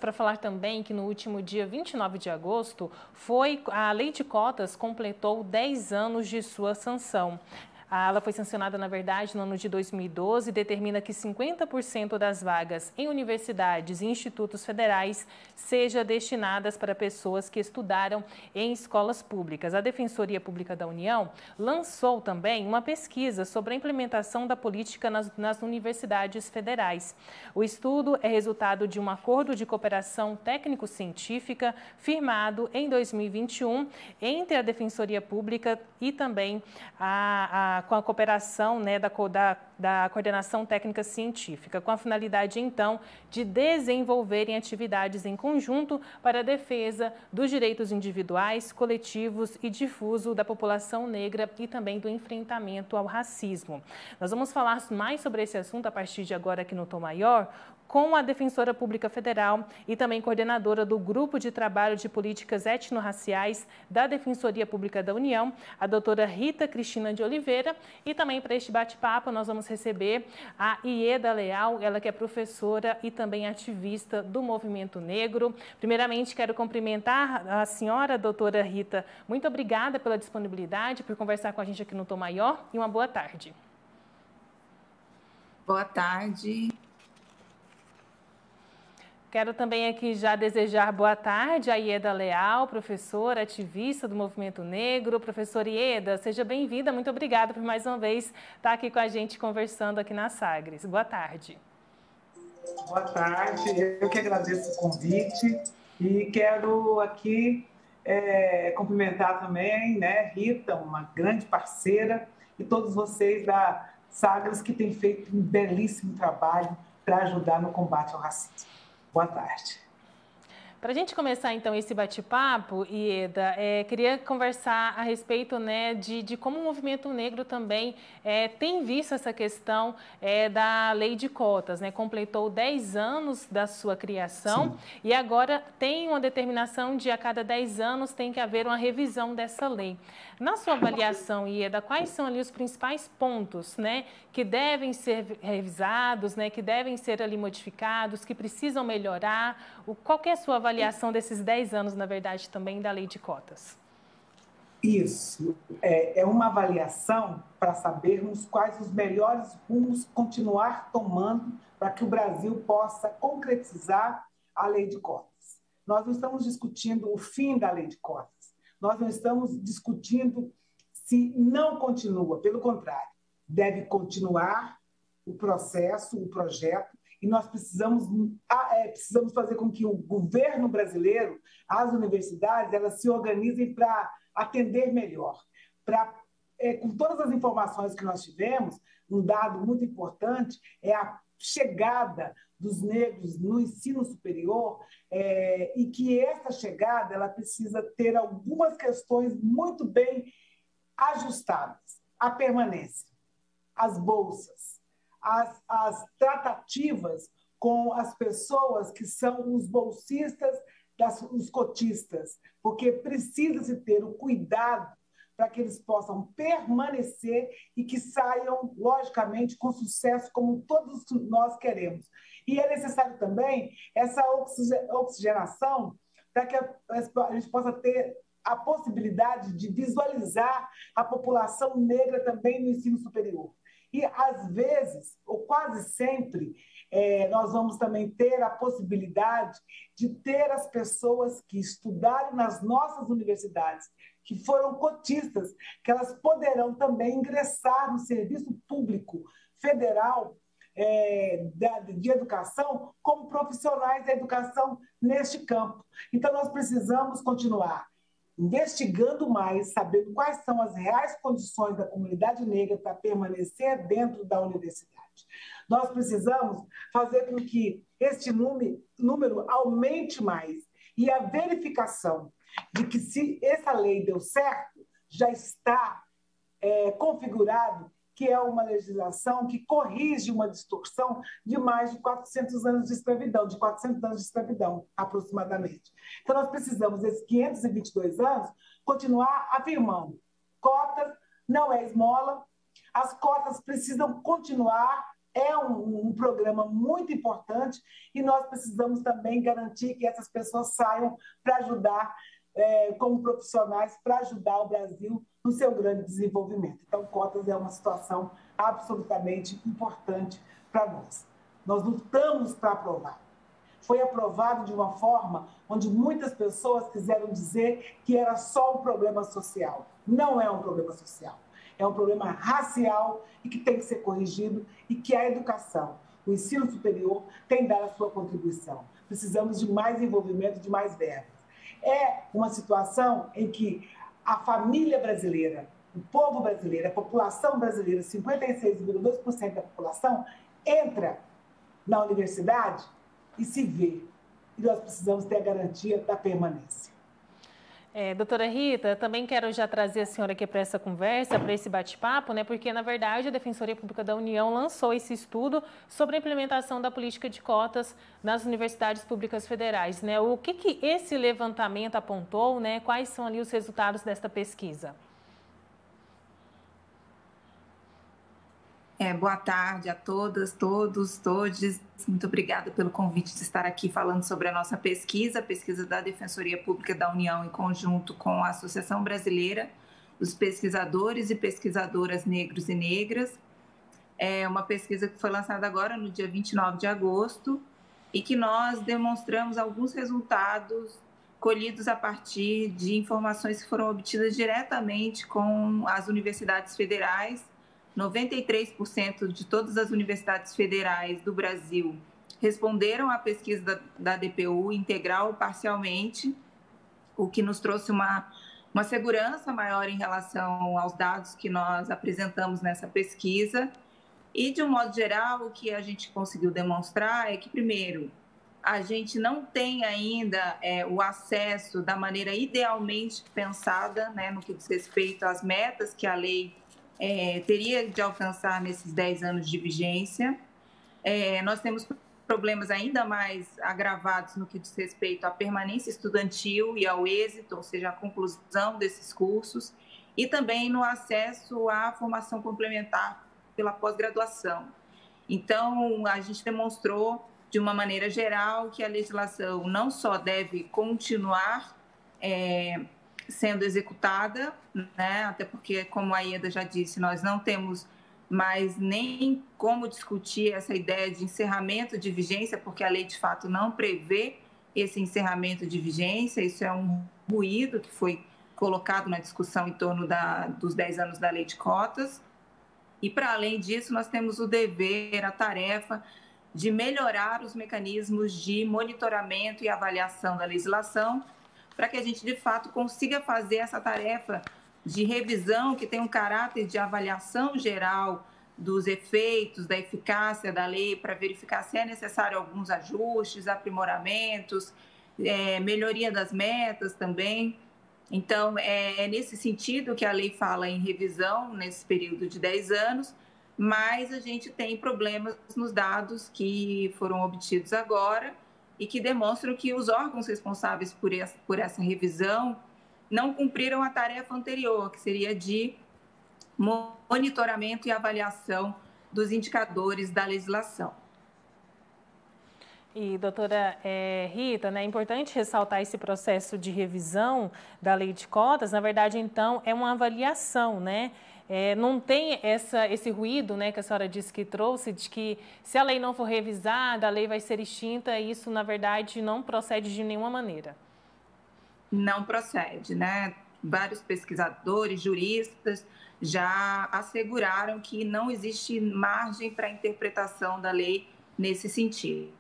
Para falar também que no último dia 29 de agosto, a Lei de Cotas completou 10 anos de sua sanção. Ela foi sancionada, na verdade, no ano de 2012 e determina que 50% das vagas em universidades e institutos federais sejam destinadas para pessoas que estudaram em escolas públicas. A Defensoria Pública da União lançou também uma pesquisa sobre a implementação da política nas universidades federais. O estudo é resultado de um acordo de cooperação técnico-científica firmado em 2021 entre a Defensoria Pública e também com a cooperação da Coordenação Técnica Científica, com a finalidade, então, de desenvolverem atividades em conjunto para a defesa dos direitos individuais, coletivos e difuso da população negra e também do enfrentamento ao racismo. Nós vamos falar mais sobre esse assunto a partir de agora aqui no Tom Maior, com a Defensora Pública Federal e também coordenadora do Grupo de Trabalho de Políticas Étnico-Raciais da Defensoria Pública da União, a doutora Rita Cristina de Oliveira. E também para este bate-papo nós vamos receber a Ieda Leal, ela que é professora e também ativista do Movimento Negro. Primeiramente, quero cumprimentar a senhora, doutora Rita. Muito obrigada pela disponibilidade, por conversar com a gente aqui no Tom Maior e uma boa tarde. Boa tarde. Quero também aqui já desejar boa tarde a Ieda Leal, professora, ativista do Movimento Negro. Professora Ieda, seja bem-vinda. Muito obrigada por mais uma vez estar aqui com a gente conversando aqui na Sagres. Boa tarde. Boa tarde. Eu que agradeço o convite e quero aqui cumprimentar também, né, Rita, uma grande parceira, e todos vocês da Sagres que têm feito um belíssimo trabalho para ajudar no combate ao racismo. Boa tarde. Para a gente começar, então, esse bate-papo, Ieda, queria conversar a respeito, né, de como o movimento negro também tem visto essa questão da lei de cotas, né? Completou 10 anos da sua criação. Sim. E agora tem uma determinação de a cada 10 anos tem que haver uma revisão dessa lei. Na sua avaliação, Ieda, quais são ali os principais pontos, né, que devem ser revisados, né, que devem ser ali modificados, que precisam melhorar? Qual que é a sua avaliação desses 10 anos, na verdade, também da lei de cotas? Isso, é uma avaliação para sabermos quais os melhores rumos continuar tomando para que o Brasil possa concretizar a lei de cotas. Nós não estamos discutindo o fim da lei de cotas, nós não estamos discutindo se não continua, pelo contrário, deve continuar o processo, o projeto, e nós precisamos fazer com que o governo brasileiro, as universidades, elas se organizem para atender melhor. Com todas as informações que nós tivemos, um dado muito importante é a chegada dos negros no ensino superior, e que essa chegada ela precisa ter algumas questões muito bem ajustadas. A permanência, as bolsas, as tratativas com as pessoas que são os bolsistas, os cotistas, porque precisa-se ter o cuidado para que eles possam permanecer e que saiam, logicamente, com sucesso, como todos nós queremos. E é necessário também essa oxigenação para que a gente possa ter a possibilidade de visualizar a população negra também no ensino superior. E, às vezes, ou quase sempre, nós vamos também ter a possibilidade de ter as pessoas que estudaram nas nossas universidades, que foram cotistas, que elas poderão também ingressar no serviço público federal de educação como profissionais da educação neste campo. Então, nós precisamos continuar investigando mais, sabendo quais são as reais condições da comunidade negra para permanecer dentro da universidade. Nós precisamos fazer com que este número aumente mais, e a verificação de que se essa lei deu certo, já está configurado que é uma legislação que corrige uma distorção de mais de 400 anos de escravidão, aproximadamente. Então, nós precisamos, esses 522 anos, continuar afirmando: cotas não é esmola, as cotas precisam continuar é um programa muito importante e nós precisamos também garantir que essas pessoas saiam para ajudar, como profissionais, para ajudar o Brasil no seu grande desenvolvimento. Então, cotas é uma situação absolutamente importante para nós. Nós lutamos para aprovar. Foi aprovado de uma forma onde muitas pessoas quiseram dizer que era só um problema social. Não é um problema social. É um problema racial e que tem que ser corrigido e que a educação, o ensino superior, tem dado a sua contribuição. Precisamos de mais envolvimento, de mais verbas. É uma situação em que a família brasileira, o povo brasileiro, a população brasileira, 56,2% da população, entra na universidade e se vê. E nós precisamos ter a garantia da permanência. Doutora Rita, também quero já trazer a senhora aqui para essa conversa, para esse bate-papo, né? Porque, na verdade, a Defensoria Pública da União lançou esse estudo sobre a implementação da política de cotas nas universidades públicas federais, né? O que esse levantamento apontou, né? Quais são ali os resultados desta pesquisa? Boa tarde a todas, todos, todes. Muito obrigada pelo convite de estar aqui falando sobre a nossa pesquisa, a pesquisa da Defensoria Pública da União em conjunto com a Associação Brasileira dos Pesquisadores e Pesquisadoras Negros e Negras. É uma pesquisa que foi lançada agora no dia 29 de agosto e que nós demonstramos alguns resultados colhidos a partir de informações que foram obtidas diretamente com as universidades federais. 93% de todas as universidades federais do Brasil responderam à pesquisa da DPU integral ou parcialmente, o que nos trouxe uma segurança maior em relação aos dados que nós apresentamos nessa pesquisa. E, de um modo geral, o que a gente conseguiu demonstrar é que, primeiro, a gente não tem ainda o acesso da maneira idealmente pensada, né, no que diz respeito às metas que a lei teria de alcançar nesses 10 anos de vigência. Nós temos problemas ainda mais agravados no que diz respeito à permanência estudantil e ao êxito, ou seja, a conclusão desses cursos, e também no acesso à formação complementar pela pós-graduação. Então, a gente demonstrou, de uma maneira geral, que a legislação não só deve continuar sendo executada, né? Até porque, como a Ieda já disse, nós não temos mais nem como discutir essa ideia de encerramento de vigência, porque a lei, de fato, não prevê esse encerramento de vigência. Isso é um ruído que foi colocado na discussão em torno dos 10 anos da lei de cotas. E, para além disso, nós temos o dever, a tarefa de melhorar os mecanismos de monitoramento e avaliação da legislação, para que a gente, de fato, consiga fazer essa tarefa de revisão que tem um caráter de avaliação geral dos efeitos, da eficácia da lei, para verificar se é necessário alguns ajustes, aprimoramentos, melhoria das metas também. Então, é nesse sentido que a lei fala em revisão nesse período de 10 anos, mas a gente tem problemas nos dados que foram obtidos agora e que demonstram que os órgãos responsáveis por essa revisão não cumpriram a tarefa anterior, que seria de monitoramento e avaliação dos indicadores da legislação. E, doutora Rita, né, é importante ressaltar esse processo de revisão da lei de cotas. Na verdade, então, é uma avaliação, né? Não tem esse ruído, né, que a senhora disse que trouxe, de que se a lei não for revisada, a lei vai ser extinta. Isso, na verdade, não procede de nenhuma maneira. Não procede, né? Vários pesquisadores, juristas já asseguraram que não existe margem para a interpretação da lei nesse sentido.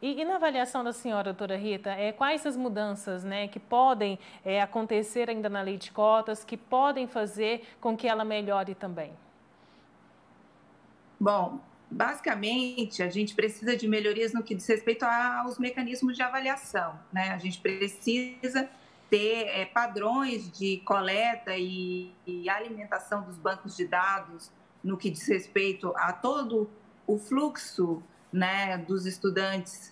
E na avaliação da senhora, doutora Rita, quais as mudanças, né, que podem acontecer ainda na lei de cotas, que podem fazer com que ela melhore também? Bom, basicamente, a gente precisa de melhorias no que diz respeito aos mecanismos de avaliação, né? A gente precisa ter padrões de coleta e alimentação dos bancos de dados no que diz respeito a todo o fluxo, né, dos estudantes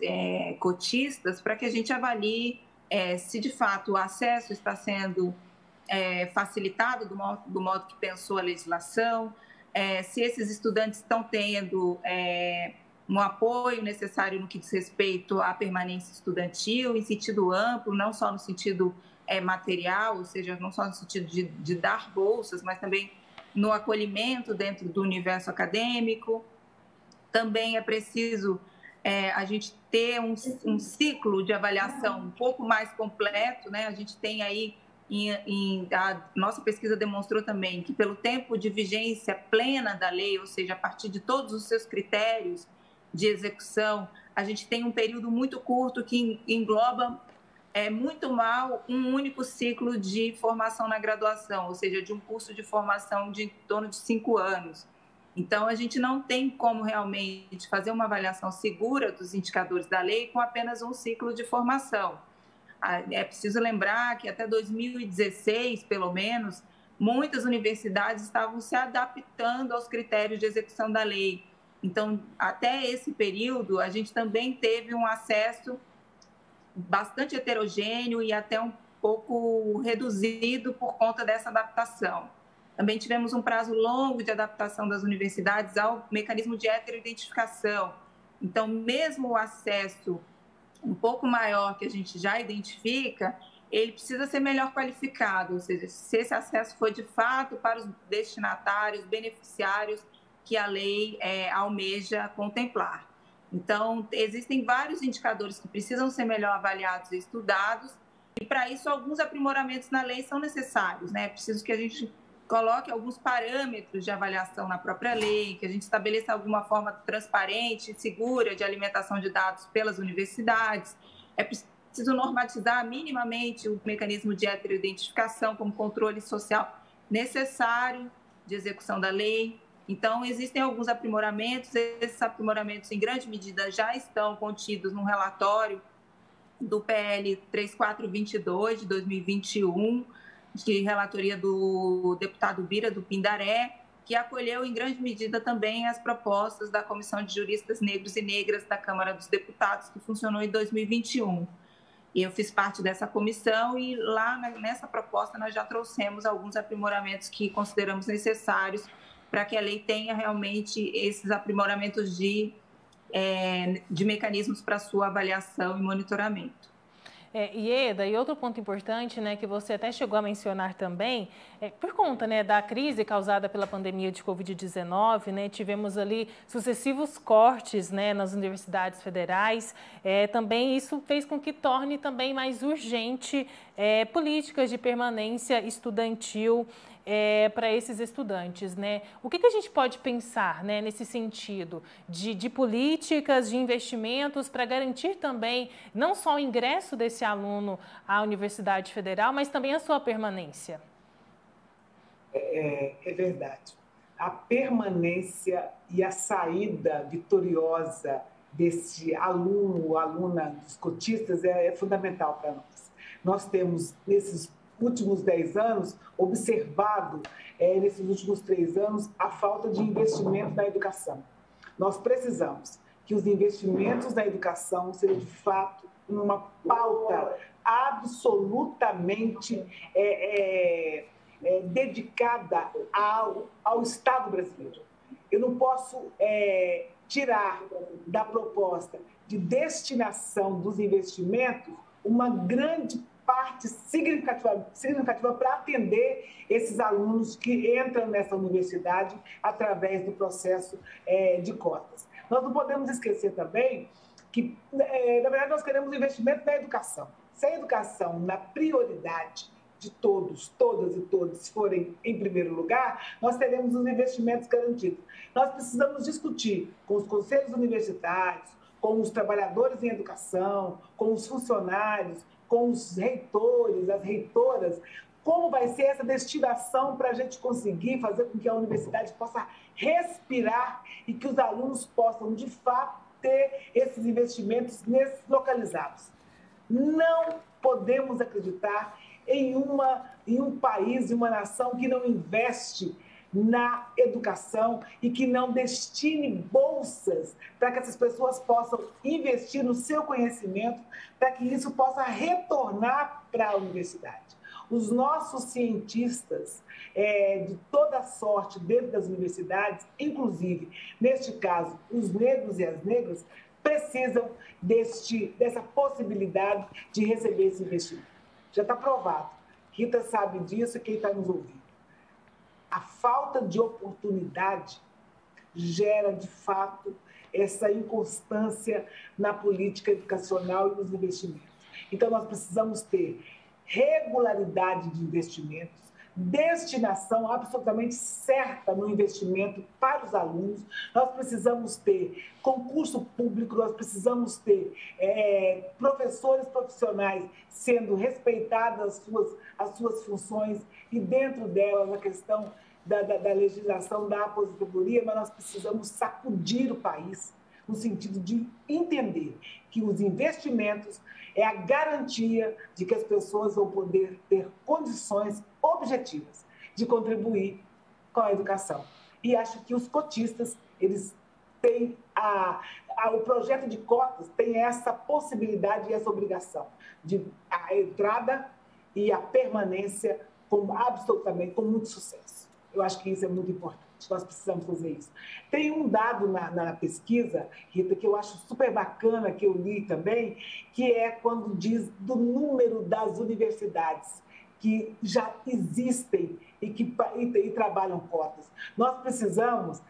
cotistas, para que a gente avalie se de fato o acesso está sendo facilitado do modo que pensou a legislação, se esses estudantes estão tendo um apoio necessário no que diz respeito à permanência estudantil, em sentido amplo, não só no sentido material, ou seja, não só no sentido de dar bolsas, mas também no acolhimento dentro do universo acadêmico. Também é preciso a gente ter um ciclo de avaliação um pouco mais completo, né? A gente tem aí, a nossa pesquisa demonstrou também que pelo tempo de vigência plena da lei, ou seja, a partir de todos os seus critérios de execução, a gente tem um período muito curto que engloba muito mal um único ciclo de formação na graduação, ou seja, de um curso de formação de em torno de 5 anos. Então, a gente não tem como realmente fazer uma avaliação segura dos indicadores da lei com apenas um ciclo de formação. É preciso lembrar que até 2016, pelo menos, muitas universidades estavam se adaptando aos critérios de execução da lei. Então, até esse período, a gente também teve um acesso bastante heterogêneo e até um pouco reduzido por conta dessa adaptação. Também tivemos um prazo longo de adaptação das universidades ao mecanismo de heteroidentificação. Então, mesmo o acesso um pouco maior que a gente já identifica, ele precisa ser melhor qualificado, ou seja, se esse acesso for de fato para os destinatários, beneficiários que a lei almeja contemplar. Então, existem vários indicadores que precisam ser melhor avaliados e estudados, e para isso alguns aprimoramentos na lei são necessários, né? É preciso que a gente coloque alguns parâmetros de avaliação na própria lei, que a gente estabeleça alguma forma transparente e segura de alimentação de dados pelas universidades. É preciso normatizar minimamente o mecanismo de heteroidentificação como controle social necessário de execução da lei. Então, existem alguns aprimoramentos, esses aprimoramentos, em grande medida, já estão contidos no relatório do PL 3422, de 2021, de relatoria do deputado Bira, do Pindaré, que acolheu, em grande medida, também as propostas da Comissão de Juristas Negros e Negras da Câmara dos Deputados, que funcionou em 2021. E eu fiz parte dessa comissão e lá nessa proposta nós já trouxemos alguns aprimoramentos que consideramos necessários para que a lei tenha realmente esses aprimoramentos de mecanismos para sua avaliação e monitoramento. Ieda, e outro ponto importante, né, que você até chegou a mencionar também, por conta, né, da crise causada pela pandemia de Covid-19, né, tivemos ali sucessivos cortes, né, nas universidades federais, também isso fez com que torne também mais urgente políticas de permanência estudantil para esses estudantes, né? O que a gente pode pensar, né, nesse sentido de políticas, de investimentos para garantir também não só o ingresso desse aluno à Universidade Federal, mas também a sua permanência? É verdade. A permanência e a saída vitoriosa desse aluno ou aluna dos cotistas é fundamental para nós. Nós temos, nesses últimos 10 anos, observado, nesses últimos 3 anos, a falta de investimento na educação. Nós precisamos que os investimentos na educação sejam, de fato, uma pauta absolutamente dedicada ao Estado brasileiro. Eu não posso tirar da proposta de destinação dos investimentos uma grande parte significativa para atender esses alunos que entram nessa universidade através do processo de cotas. Nós não podemos esquecer também que, na verdade, nós queremos investimento na educação. Se a educação, na prioridade de todos, todas e todos, forem em primeiro lugar, nós teremos os investimentos garantidos. Nós precisamos discutir com os conselhos universitários, com os trabalhadores em educação, com os funcionários, com os reitores, as reitoras, como vai ser essa destinação para a gente conseguir fazer com que a universidade possa respirar e que os alunos possam, de fato, ter esses investimentos localizados. Não podemos acreditar em um país, em uma nação que não investe na educação e que não destine bolsas para que essas pessoas possam investir no seu conhecimento, para que isso possa retornar para a universidade. Os nossos cientistas de toda sorte dentro das universidades, inclusive, neste caso, os negros e as negras, precisam dessa possibilidade de receber esse investimento. Já está provado. Rita sabe disso e quem está nos ouvindo. A falta de oportunidade gera, de fato, essa inconstância na política educacional e nos investimentos. Então, nós precisamos ter regularidade de investimentos, destinação absolutamente certa no investimento para os alunos, nós precisamos ter concurso público, nós precisamos ter professores profissionais sendo respeitadas as suas funções e dentro delas a questão da legislação da aposentadoria, mas nós precisamos sacudir o país no sentido de entender que os investimentos é a garantia de que as pessoas vão poder ter condições objetivas de contribuir com a educação. E acho que os cotistas, eles têm o projeto de cotas tem essa possibilidade e essa obrigação de a entrada e a permanência com muito sucesso. Eu acho que isso é muito importante. Nós precisamos fazer isso. Tem um dado na pesquisa, Rita, que eu acho super bacana, que eu li também, que é quando diz do número das universidades que já existem e trabalham cotas. Nós precisamos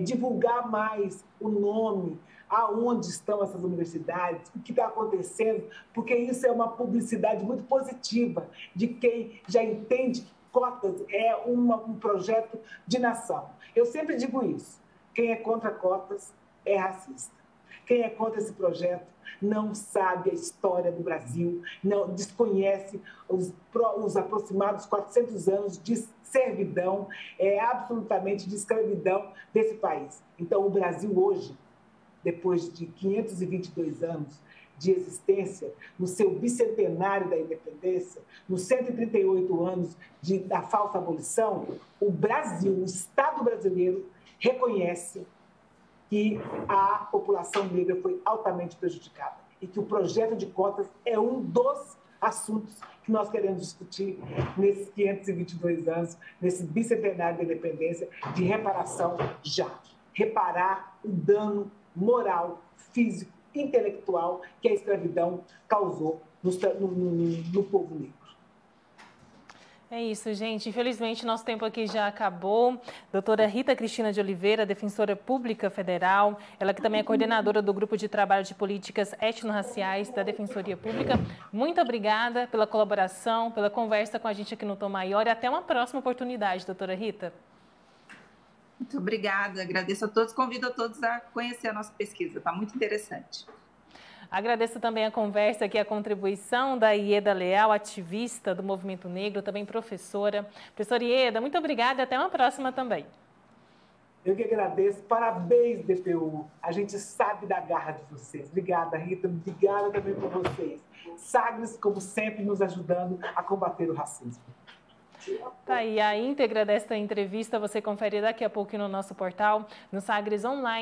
divulgar mais o nome, aonde estão essas universidades, o que está acontecendo, porque isso é uma publicidade muito positiva de quem já entende que cotas é um projeto de nação. Eu sempre digo isso. Quem é contra cotas é racista. Quem é contra esse projeto não sabe a história do Brasil, não desconhece os aproximados 400 anos de servidão, absolutamente de escravidão desse país. Então, o Brasil hoje, depois de 522 anos de existência, no seu bicentenário da independência, nos 138 anos da falsa abolição, o Brasil, o Estado brasileiro, reconhece que a população negra foi altamente prejudicada e que o projeto de cotas é um dos assuntos que nós queremos discutir nesses 522 anos, nesse bicentenário da independência, de reparação já. Reparar o dano moral, físico, intelectual que a escravidão causou no povo negro. É isso, gente. Infelizmente, nosso tempo aqui já acabou. Doutora Rita Cristina de Oliveira, defensora pública federal, ela que também é coordenadora do Grupo de Trabalho de Políticas Étnico-Raciais da Defensoria Pública. Muito obrigada pela colaboração, pela conversa com a gente aqui no Tom Maior e até uma próxima oportunidade, doutora Rita. Muito obrigada, agradeço a todos, convido a todos a conhecer a nossa pesquisa, está muito interessante. Agradeço também a conversa aqui, a contribuição da Ieda Leal, ativista do Movimento Negro, também professora. Professora Ieda, muito obrigada e até uma próxima também. Eu que agradeço, parabéns, DPU. A gente sabe da garra de vocês. Obrigada, Rita, obrigada também por vocês. Sagres, como sempre, nos ajudando a combater o racismo. Tá aí, a íntegra desta entrevista você confere daqui a pouco no nosso portal, no Sagres Online.